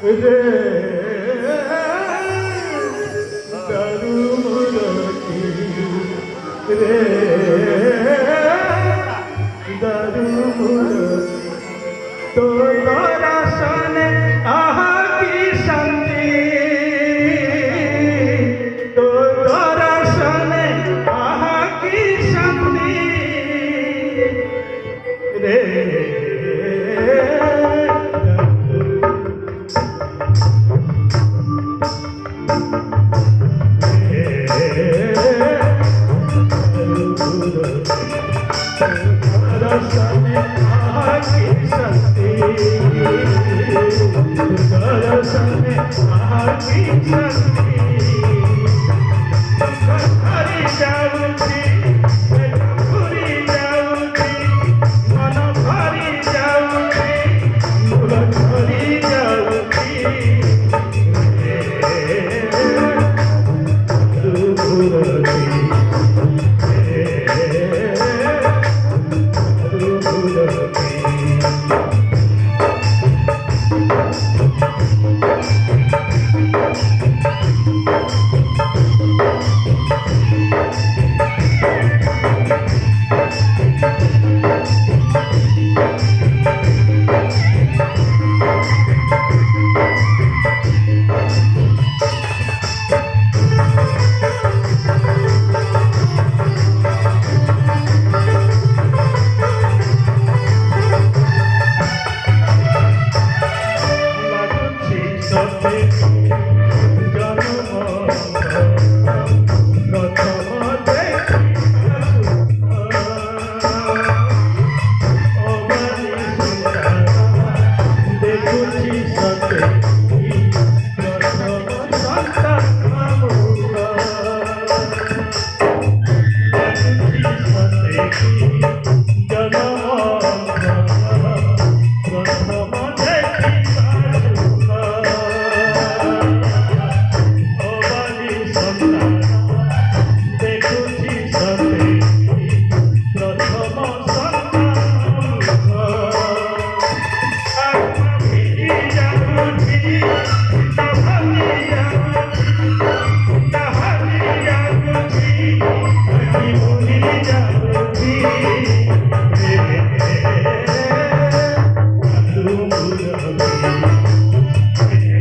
রে দারুমূরতি রে দারুমূরতি তোর দর্শনে আহা কি শান্তি তোর দর্শনে আহা কি শান্তি রে दर्शने आकी शक्ति दर्शने आकी शक्ति हरि जाऊँगी भूरी जाऊँगी मन भरी जाऊँगी भूल भरी जाऊँगी Thank you.